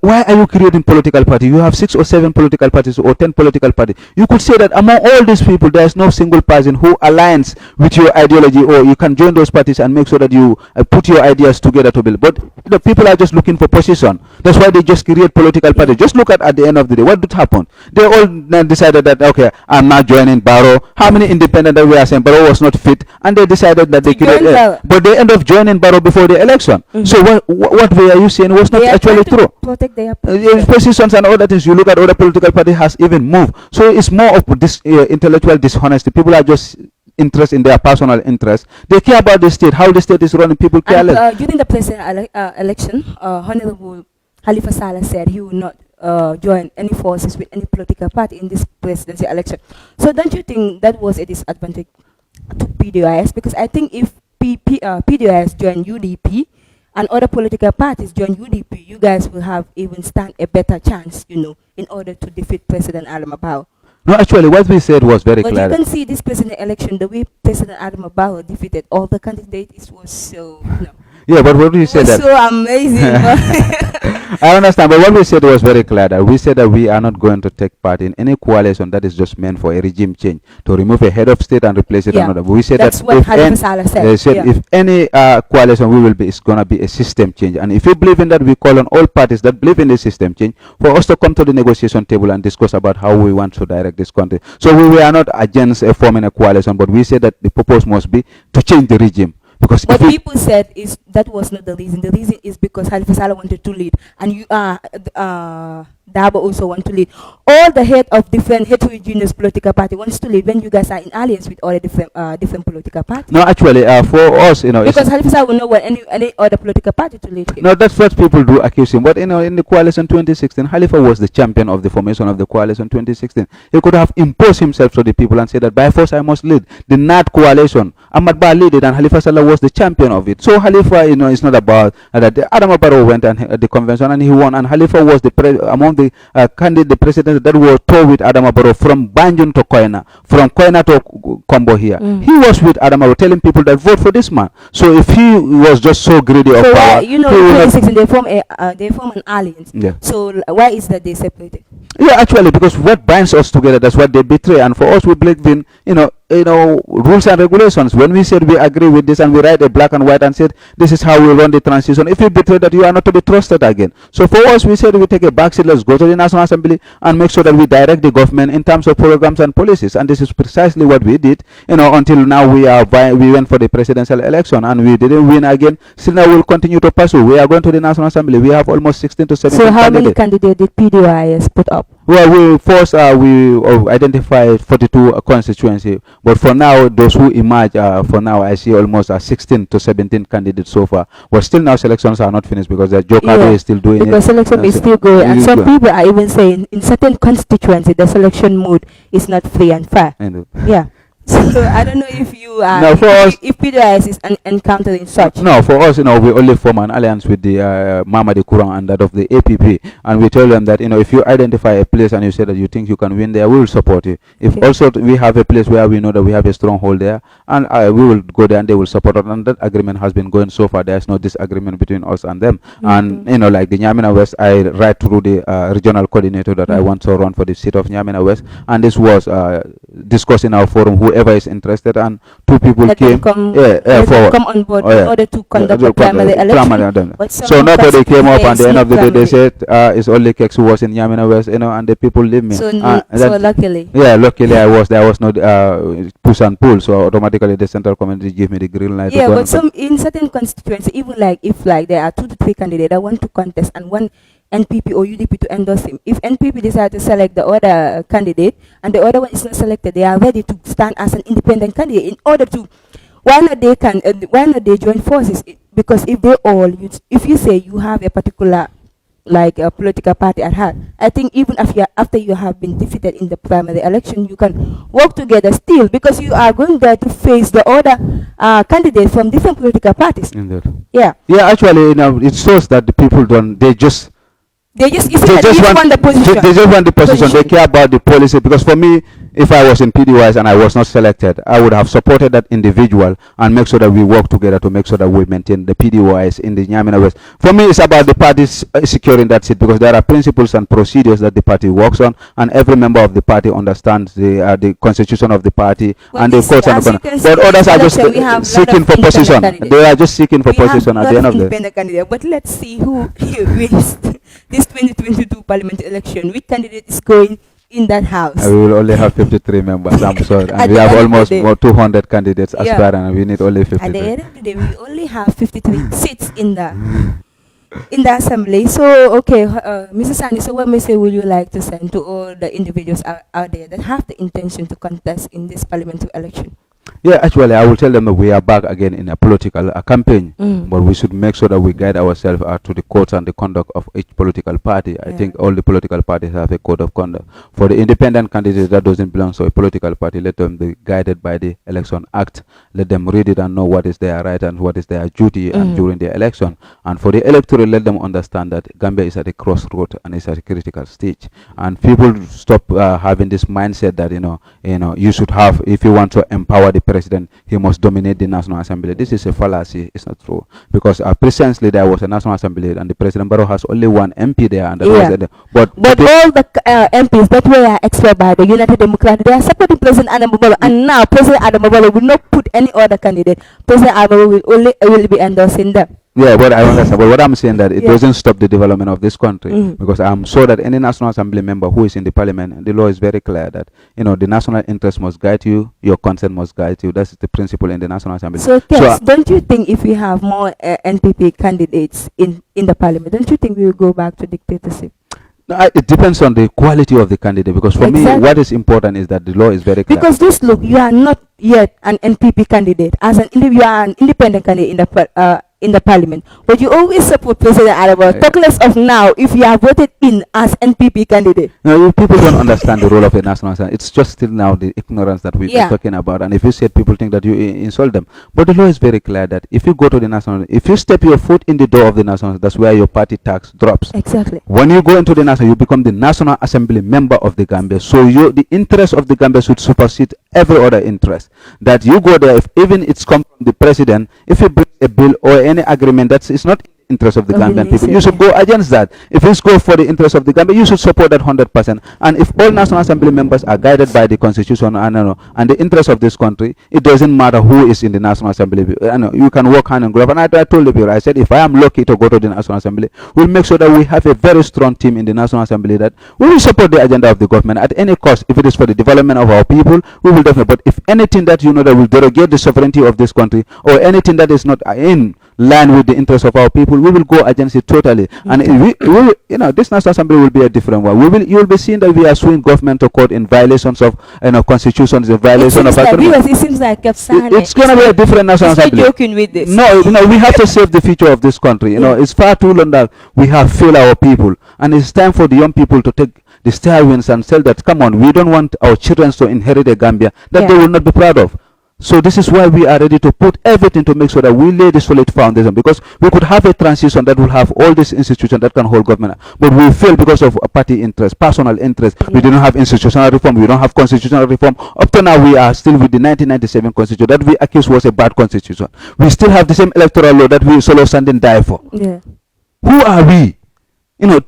Why are you creating political party? You have 6 or 7 political parties or 10 political parties. You could say that among all these people, there is no single person who aligns with your ideology, or you can join those parties and make sure that you put your ideas together to build. But the people are just looking for position. That's why they just create political parties. Just look at the end of the day, what did happen? They all decided that, okay, I'm not joining Barrow. How many independent that we are saying Barrow was not fit, and they decided that they create, but they end up joining Barrow before the election. So what way are you saying was not actually true? Protect their positions and all that things. You look at other political party has even moved. So it's more of this intellectual dishonesty. People are just interested in their personal interest. They care about the state, how the state is running. People care less. During the president election, Honorable Halifa Saleh said he will not join any forces with any political party in this presidency election. So don't you think that was a disadvantage to Pdis? Because I think if Pdis joined UDP and other political parties join UDP, you guys will have even stand a better chance, in order to defeat President Adama Barrow. No, actually, what we said was very clear. But you can see this president election, the way President Adama Barrow defeated all the candidates, it was so, Yeah, but what we said that so amazing. I understand, but what we said was very clear, that we said that we are not going to take part in any coalition that is just meant for a regime change, to remove a head of state and replace it another. We said that's that what Halifa Saleh said. If any coalition it's going to be a system change, and if you believe in that, we call on all parties that believe in the system change for us to come to the negotiation table and discuss about how we want to direct this country. So we are not against forming a coalition, but we said that the purpose must be to change the regime. Because what people said is that was not the reason. The reason is because Halifa Saleh wanted to lead, and Dabo also want to lead. All the head of different heterogeneous political party wants to lead when you guys are in alliance with all the different political parties. No, actually, for us, because Halifa Saleh will not want any other political party to lead him. No, that's what people do accuse him. But in the coalition 2016, Halifa was the champion of the formation of the coalition 2016. He could have imposed himself to the people and said that by force I must lead the NAD coalition. Ahmad Ba led it, and Halifa Saleh was the champion of it. So Halifa, it's not about that. Adama Barrow went and the convention and he won, and Halifa was among the candidate president that were told with Adama Barrow from Banjul to Koina, from Koina to Kombo here. He was with Adama Barrow telling people that vote for this man. So if he was just so greedy of power, in 2016 they form an alliance. Yeah. So why is that they separated? Yeah, actually, because what binds us together, that's what they betray. And for us, we believe in, rules and regulations. When we said we agree with this and we write a black and white and said this is how we run the transition, if you betray that, you are not to be trusted again. So for us, we said we take a backseat, let's go to the National Assembly and make sure that we direct the government in terms of programs and policies. And this is precisely what we did, until now we went for the presidential election and we didn't win again. Still now we'll continue to pursue. We are going to the National Assembly. We have almost 16 to 17 So how candidates. many candidates did Pdis put up? Well, we identified 42 constituency, but for now, those who emerge, for now, I see almost 16 to 17 candidates so far. But still now, selections are not finished because the Jokado is still doing it. Because selection is still going, and some people are even saying in certain constituency, the selection mode is not free and fair. Yeah. So I don't know if you are, no, for us, if Pdis is encountering such. No, for us, we only form an alliance with the Mama de Kurang and that of the APP, and we tell them that if you identify a place and you say that you think you can win there, we will support you. If also we have a place where we know that we have a stronghold there, and we will go there and they will support us, and that agreement has been going so far. There is no disagreement between us and them. And like the Nyamina West, I write through the regional coordinator that I want to run for the seat of Nyamina West, and this was discussed in our forum. Whoever is interested, and 2 people came come on board in order to conduct the primary election. So nobody came up, and at the end of the day they said it's only Kexx who was in Nyamina West, and the people leave me. So, luckily. Yeah, luckily I was. There was no push and pull, so automatically the central committee gave me the green light. Yeah, but in certain constituencies, even if there are 2 to 3 candidates that want to contest and one NPP or UDP to endorse him. If NPP decide to select the other candidate and the other one is not selected, they are ready to stand as an independent candidate in order to. Why not they join forces? Because if you say you have a particular a political party at heart, I think even after you have been defeated in the primary election, you can work together still, because you are going there to face the other candidates from different political parties. Indeed. Yeah. Yeah, actually, it shows that the people They just want the position. They just want the position. They care about the policy. Because for me, if I was in Pdis and I was not selected, I would have supported that individual and make sure that we work together to make sure that we maintain the Pdis in the Nyamina West. For me, it's about the party securing that seat, because there are principles and procedures that the party works on, and every member of the party understands the constitution of the party and the codes and the. But others are just seeking for position. They are just seeking for position at the end of the day. But let's see who wins this 2022 parliament election. Which candidate is going in that house? We will only have 53 members. I'm sorry. And we have almost more 200 candidates aspiring, and we need only 53. At the end of the day, we only have 53 seats in the assembly. So, okay, Mrs. Sanneh, so what message would you like to send to all the individuals out there that have the intention to contest in this parliamentary election? Yeah, actually, I will tell them that we are back again in a political campaign, but we should make sure that we guide ourselves to the codes and the conduct of each political party. I think all the political parties have a code of conduct. For the independent candidates that doesn't belong to a political party, let them be guided by the Election Act. Let them read it and know what is their right and what is their duty and during the election. And for the electorate, let them understand that Gambia is at a crossroad and is at a critical stage. And people stop having this mindset that you should have, if you want to empower the president, he must dominate the National Assembly. This is a fallacy. It's not true, because presently there was a National Assembly and the President Barrow has only one MP there, and but all the MPs that were expelled by the United Democrats, they are supporting President Adam Barrow, and now President Adam Barrow will not put any other candidate. President Adam will be endorsing them. Yeah, but I understand. But what I'm saying that it doesn't stop the development of this country, because I'm sure that any National Assembly member who is in the parliament, the law is very clear that the national interest must guide you, your consent must guide you. That's the principle in the National Assembly. So, Kexx, don't you think if we have more NPP candidates in the parliament, don't you think we will go back to dictatorship? No, it depends on the quality of the candidate, because for me, what is important is that the law is very clear. Because you are not yet an NPP candidate. You are an independent candidate in the parliament, but you always support President Adam. Talk less of now if you are voted in as NPP candidate. No, people don't understand the role of the National Assembly. It's just still now the ignorance that we are talking about. And if you said, people think that you insult them, but the law is very clear that if you go to the National, if you step your foot in the door of the National, that's where your party tax drops. Exactly. When you go into the National, you become the National Assembly member of the Gambia. So the interest of the Gambia should supersede every other interest. That you go there, if even it's come from the president, if you bring a bill or any agreement that is not in the interest of the Gambian people, you should go against that. If it's go for the interest of the Gambia, you should support that 100%. And if all National Assembly members are guided by the constitution and the interest of this country, it doesn't matter who is in the National Assembly. You can work hand in glove. And I told the people, I said, if I am lucky to go to the National Assembly, we'll make sure that we have a very strong team in the National Assembly that we will support the agenda of the government at any cost. If it is for the development of our people, we will definitely. But if anything that that will derogate the sovereignty of this country, or anything that is not in line with the interest of our people, we will go against it totally. And this National Assembly will be a different one. You will be seeing that we are suing government to court in violations of constitutions, in violation of it seems like Sanneh, it's going to be a different National Assembly. Joking with this. No, we have to save the future of this country. It's far too long that we have failed our people, and it's time for the young people to take the stairwinds and tell that, come on, we don't want our children to inherit a Gambia that they will not be proud of. So this is why we are ready to put everything to make sure that we lay the solid foundation, because we could have a transition that will have all these institutions that can hold government, but we fail because of a party interest, personal interest. We do not have institutional reform, we don't have constitutional reform. Up to now, we are still with the 1997 constitution that we accuse was a bad constitution. We still have the same electoral law that we solo standing die for. Who are we?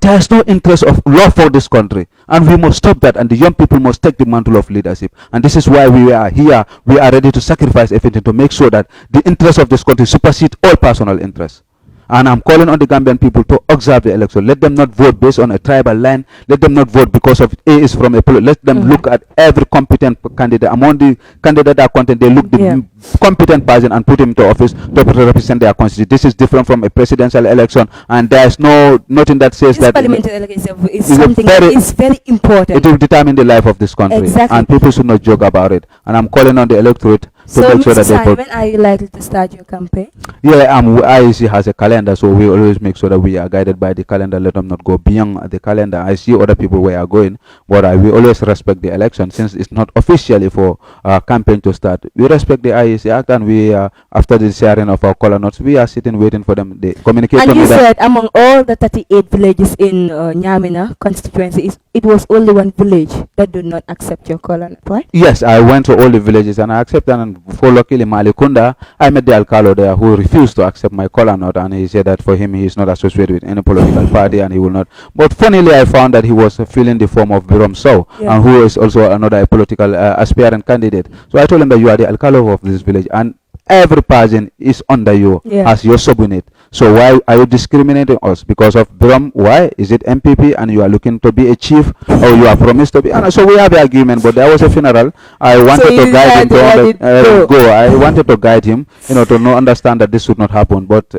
There's no interest of law for this country, and we must stop that, and the young people must take the mantle of leadership. And this is why we are here. We are ready to sacrifice everything to make sure that the interest of this country supersedes all personal interests. And I'm calling on the Gambian people to observe the election. Let them not vote based on a tribal line. Let them not vote because of A is from a political. Let them look at every competent candidate. Among the candidates that are content, they look the competent person and put him into office to represent their constituency. This is different from a presidential election, and there's nothing that says that parliamentary election is something that is very important. It will determine the life of this country, and people should not joke about it. And I'm calling on the electorate to So, make sure Mr. that they Sanneh, when are you likely to start your campaign? Yeah, IEC has a calendar, so we always make sure that we are guided by the calendar. Let them not go beyond the calendar. I see other people where are going, but we always respect the election since it's not officially for campaign to start. We respect the IEC Act, and we after the sharing of our color notes, we are sitting waiting for them. They communicate. And you them. said among all the 38 villages in Nyamina constituency, it was only one village that did not accept your color note, right? Yes, I went to all the villages and I accepted, and for luckily Malikunda, I met the alcalde there who refused to accept my color note, and he said that for him he is not associated with any political party and he will not. But funnily, I found that he was filling the form of Biram Sowe, and who is also another political aspirant candidate. So I told him that you are the alcalde of this village, and every person is under you as your subordinate. So why are you discriminating us because of Biram? Why is it MPP and you are looking to be a chief, or you are promised to be? And so we have the argument, but there was a funeral. I wanted to guide him to go. I wanted to guide him, to understand that this should not happen. But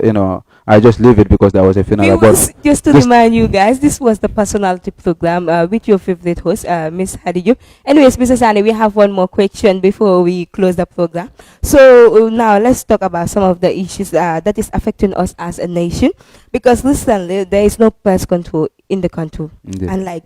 I just leave it because there was a funeral. Just to remind you guys, this was the personality program with your favorite host, Miss Hadiju. Anyways, Mr. Sanneh, we have one more question before we close the program. So now let's talk about some of the issues that is affecting us as a nation. Because recently there is no price control in the country, and like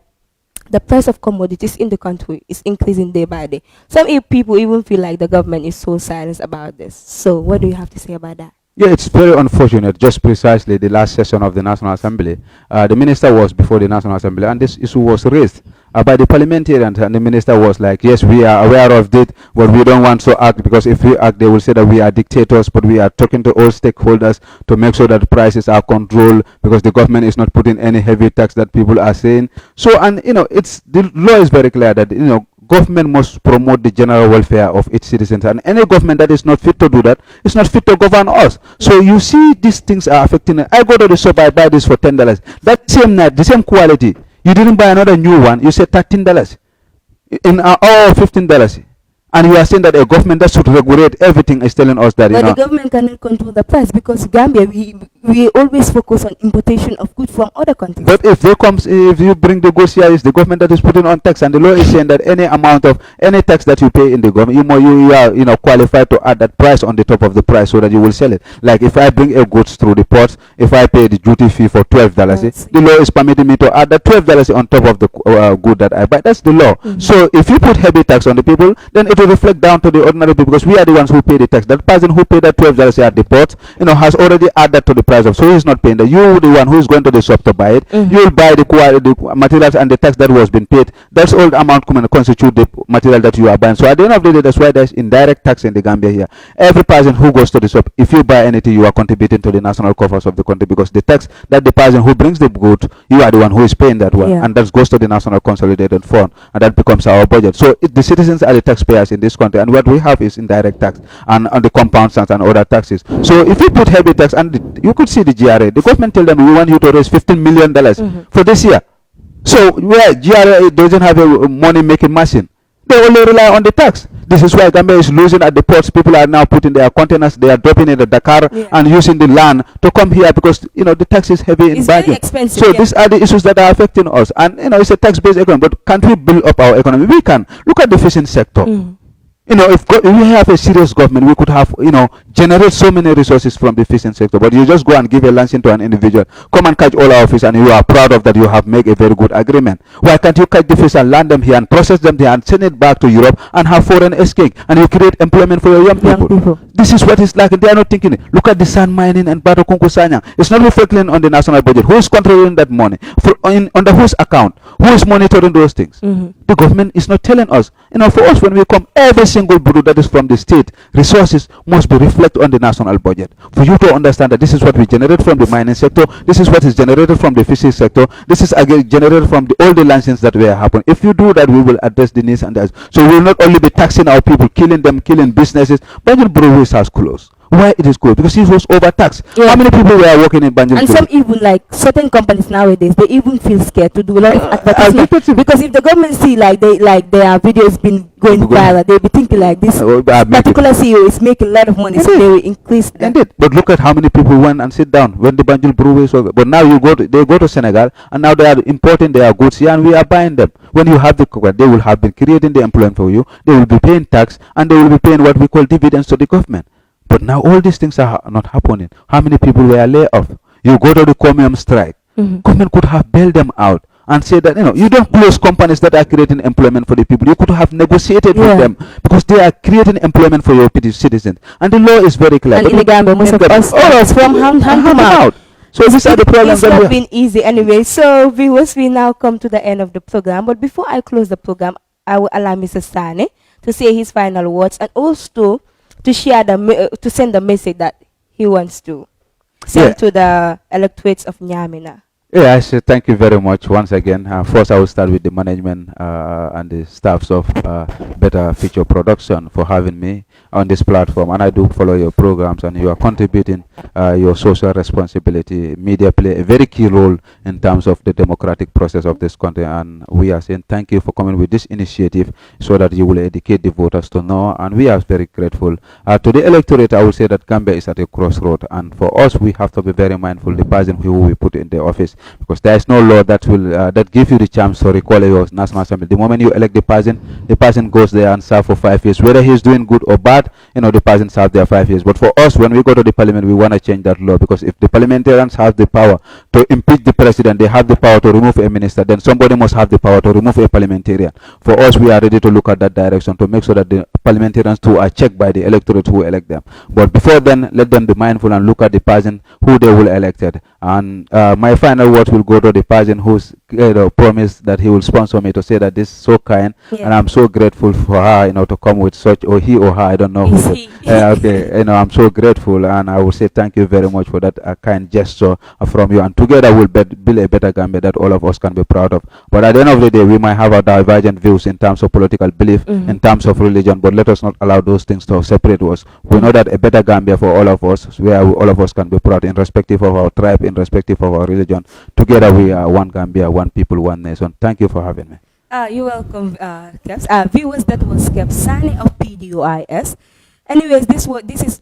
the price of commodities in the country is increasing day by day. Some people even feel like the government is so silent about this. So what do you have to say about that? Yeah, it's very unfortunate. Just precisely the last session of the National Assembly, the minister was before the National Assembly, and this issue was raised by the parliamentarians, and the minister was like, yes, we are aware of it, but we don't want to act, because if we act, they will say that we are dictators. But we are talking to all stakeholders to make sure that prices are controlled, because the government is not putting any heavy tax that people are saying. So, and it's the law is very clear that government must promote the general welfare of its citizens, and any government that is not fit to do that is not fit to govern us. So you see, these things are affecting. I go to the shop, I buy this for $10. That same night, the same quality, you didn't buy another new one, you said $13 in $15. And you are saying that a government that should regulate everything is telling us that, but the government cannot control the price, because Gambia, we always focus on importation of goods from other countries. But if you bring the goods here, it's the government that is putting on tax, and the law is saying that any amount of any tax that you pay in the government, you are qualified to add that price on the top of the price so that you will sell it. Like if I bring a goods through the ports, if I pay the duty fee for $12, the law is permitting me to add that $12 on top of the good that I buy. That's the law. So if you put heavy tax on the people, then it will reflect down to the ordinary people, because we are the ones who pay the tax. That person who paid that $12 at the port, has already added to the price of, so he's not paying that. You, the one who is going to the shop to buy it, you will buy the materials and the tax that was been paid. That's all the amount constitute the material that you are buying. So at the end of the day, that's why there's indirect tax in the Gambia here. Every person who goes to the shop, if you buy anything, you are contributing to the national coffers of the country, because the tax that the person who brings the good, you are the one who is paying that one, and that goes to the national consolidated fund, and that becomes our budget. So the citizens are the taxpayers in this country, and what we have is indirect tax and on the compound tax and other taxes. So if you put heavy tax, and you could see the GRA, the government tell them, we want you to raise $15 million for this year. So where GRA doesn't have a money making machine, they only rely on the tax. This is why Gambia is losing at the ports. People are now putting their containers, they are dropping in the Dakar and using the land to come here, because the tax is heavy in very expensive. So these are the issues that are affecting us, and it's a tax-based economy. But can't we build up our economy? We can. Look at the fishing sector. If we have a serious government, we could have, generate so many resources from the fishing sector. But you just go and give a license to an individual, come and catch all our fish, and you are proud of that. You have made a very good agreement. Why can't you catch the fish and land them here and process them here and send it back to Europe and have foreign exchange, and you create employment for your young people? This is what it's like, and they are not thinking it. Look at the sand mining and Bato Kunkusanya. It's not reflecting on the national budget. Who is controlling that money? Under whose account? Who is monitoring those things? The government is not telling us. For us, when we come, every single bureau that is from the state, resources must be reflected on the national budget. For you to understand that this is what we generate from the mining sector, this is what is generated from the fishing sector, this is again generated from all the licenses that will happen. If you do that, we will address the needs and that. So we will not only be taxing our people, killing them, killing businesses. Banjul breweries has closed. Why it is good? Because he was overtaxed. Yeah. How many people were working in Banjul? And some even like certain companies nowadays, they even feel scared to do a lot of advertisement because if the government see like their videos been going viral, they'll be thinking like this particular CEO is making a lot of money, so they will increase that. Indeed. But look at how many people went and sit down when the Banjul breweries were. But now they go to Senegal, and now they are importing their goods here, and we are buying them. When you have the cocoa, they will have been creating the employment for you. They will be paying tax, and they will be paying what we call dividends to the government. But now all these things are not happening. How many people were laid off? You go to the Comium strike. Government could have bailed them out and say that, you don't close companies that are creating employment for the people. You could have negotiated with them because they are creating employment for your citizens. And the law is very clear. And in the Gambia, most of us, all of us from hand to mouth. So these are the problems. It's not been easy anyway. So viewers, we now come to the end of the program. But before I close the program, I will allow Mr. Sanneh to say his final words and also to share to send the message that he wants to send to the electorates of Nyamina. Yeah, I say thank you very much once again. First, I will start with the management and the staffs of Better Future Production for having me on this platform. And I do follow your programs, and you are contributing your social responsibility. Media play a very key role in terms of the democratic process of this country. And we are saying thank you for coming with this initiative so that you will educate the voters to know. And we are very grateful. To the electorate, I will say that Gambia is at a crossroad. And for us, we have to be very mindful the person who we put in the office, because there is no law that will that give you the chance to recall your national assembly. The moment you elect the person goes there and serve for 5 years, whether he's doing good or bad. The person serves there 5 years. But for us, when we go to the parliament, we want to change that law, because if the parliamentarians have the power to impeach the president, they have the power to remove a minister, then somebody must have the power to remove a parliamentarian. For us, we are ready to look at that direction to make sure that the parliamentarians too are checked by the electorate who elect them. But before then, let them be mindful and look at the person who they will elected. And my final words will go to the person who's promised that he will sponsor me, to say that this is so kind, and I'm so grateful for her, to come with such, or he or her, I don't know who. Okay, I'm so grateful, and I will say thank you very much for that kind gesture from you. And together we'll build a better Gambia that all of us can be proud of. But at the end of the day, we might have our divergent views in terms of political belief, in terms of religion, but let us not allow those things to separate us. We know that a better Gambia for all of us, where all of us can be proud, irrespective of our tribe, irrespective of our religion. Together we are one Gambia, one people, one nation. Thank you for having me. You're welcome, Kexx. Viewers, that was Kexx Sanneh of Pdis. Anyways, this is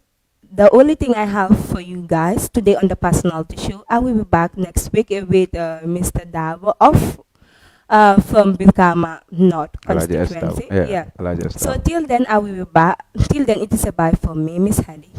the only thing I have for you guys today on the Personality Show. I will be back next week with Mr. Davo from Biram North constituency. Yeah. So till then, I will be back. Till then, it is a bye from me, Miss Hadi.